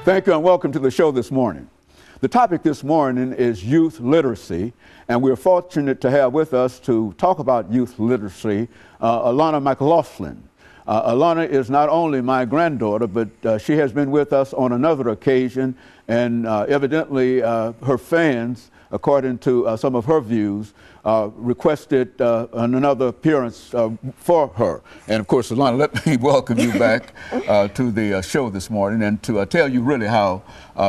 Thank you and welcome to the show this morning. The topic this morning is youth literacy, and we're fortunate to have with us to talk about youth literacy, Alana McLaughlin. Alana is not only my granddaughter, but she has been with us on another occasion, and evidently her fans, according to some of her views, requested another appearance for her. And of course, Alana, let me welcome you back to the show this morning, and to tell you really how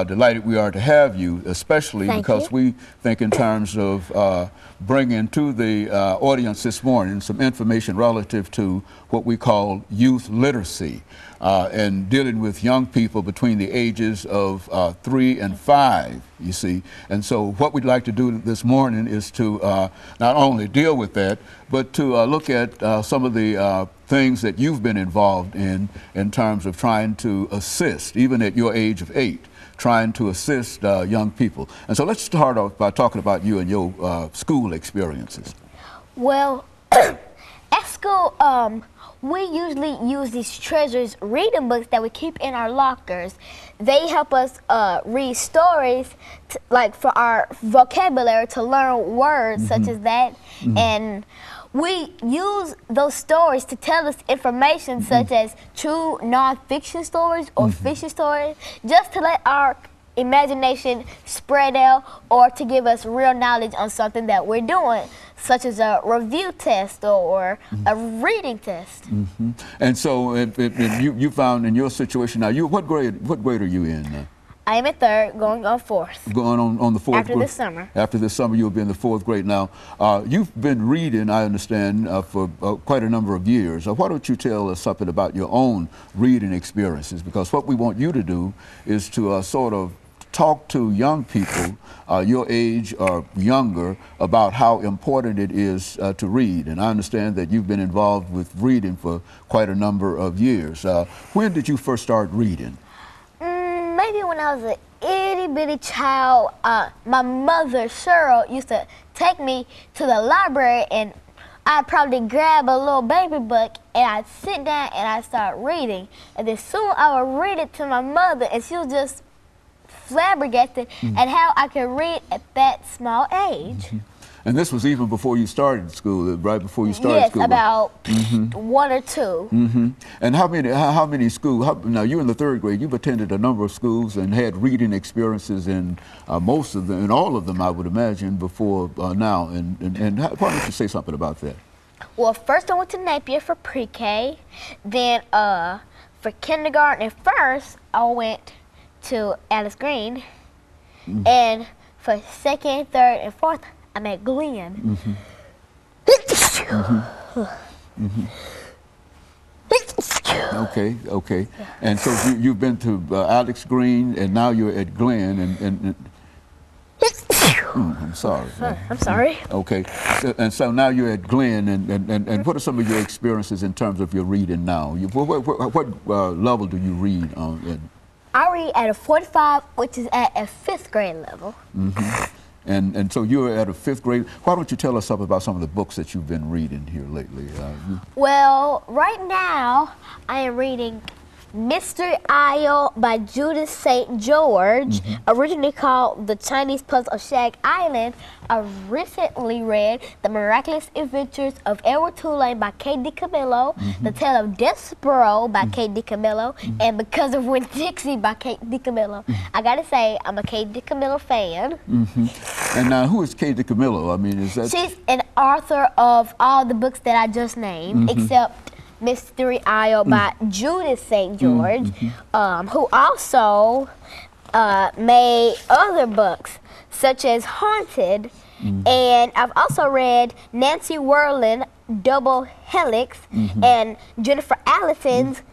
delighted we are to have you, especially because we think in terms of bringing to the audience this morning some information relative to what we call youth literacy and dealing with young people between the ages of 3 and 5, you see. And so what we'd like to do this morning is to not only deal with that, but to look at some of the things that you've been involved in terms of trying to assist, even at your age of 8, trying to assist young people. And so let's start off by talking about you and your school experiences. Well, at school, we usually use these treasures reading books that we keep in our lockers. They help us read stories, like for our vocabulary, to learn words such as that. And we use those stories to tell us information such as true non-fiction stories or fiction stories, just to let our imagination spread out or to give us real knowledge on something that we're doing, such as a review test or a reading test. And so you found in your situation now, what grade are you in? I am at 3rd, going on 4th. Going on the 4th grade? After this summer. After this summer, you'll be in the 4th grade. Now, you've been reading, I understand, for quite a number of years. Why don't you tell us something about your own reading experiences? Because what we want you to do is to sort of talk to young people your age or younger about how important it is to read. And I understand that you've been involved with reading for quite a number of years. When did you first start reading? Maybe when I was an itty bitty child. My mother, Cheryl, used to take me to the library, and I'd probably grab a little baby book and I'd sit down and I'd start reading. And then soon I would read it to my mother, and she was just flabbergasted at how I could read at that small age. And this was even before you started school, right before you started school? Yes, about 1 or 2. And how many schools? Now you're in the 3rd grade. You've attended a number of schools and had reading experiences in most of them, and all of them, I would imagine, before now. And why don't you say something about that? Well, first I went to Napier for pre-K. Then for kindergarten and first, I went to Alice Green. And for 2nd, 3rd, and 4th, I'm at Glenn. Okay. And so you've been to Alex Green, and now you're at Glenn, I'm sorry. I'm sorry. Okay. And so now you're at Glenn, and what are some of your experiences in terms of your reading now? What level do you read on? I read at a 45, which is at a 5th grade level. And so you're at a 5th grade. Why don't you tell us something about some of the books that you've been reading here lately? Well, right now I am reading Mystery Isle by Judith St. George, originally called The Chinese Puzzle of Shag Island. I recently read The Miraculous Adventures of Edward Tulane by Kate DiCamillo, The Tale of Despero by Kate DiCamillo, and Because of Winn-Dixie by Kate DiCamillo. I gotta say, I'm a Kate DiCamillo fan. And now, who is Kate DiCamillo? I mean, is that... She's an author of all the books that I just named, except Mystery Isle by Judith St. George, who also made other books, such as Haunted, and I've also read Nancy Werlin, Double Helix, and Jennifer Allison's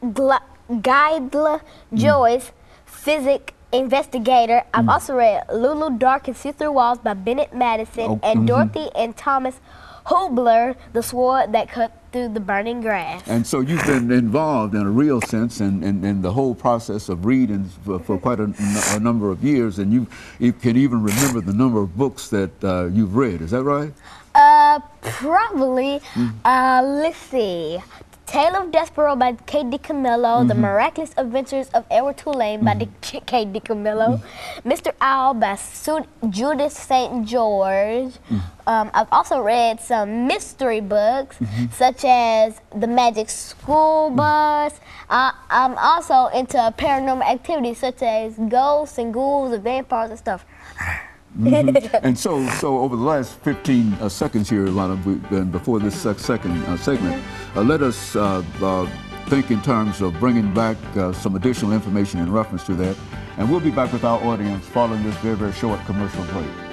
Guidla Joyce, Physics Investigator. I've also read Lulu Dark and See Through Walls by Bennett Madison, and Dorothy and Thomas Hobler, The Sword That Cut Through the Burning Grass. And so you've been involved in a real sense in the whole process of reading for quite a number of years, and you can even remember the number of books that you've read. Is that right? Probably. Let's see. Tale of Despero by Kate DiCamillo, The Miraculous Adventures of Edward Tulane by Kate DiCamillo, Mr. Owl by Judith St. George. I've also read some mystery books, such as The Magic School Bus. I'm also into paranormal activities, such as ghosts and ghouls and vampires and stuff. And so over the last 15 seconds here, Alana, and before this second segment, let us think in terms of bringing back some additional information in reference to that. And we'll be back with our audience following this very, very short commercial break.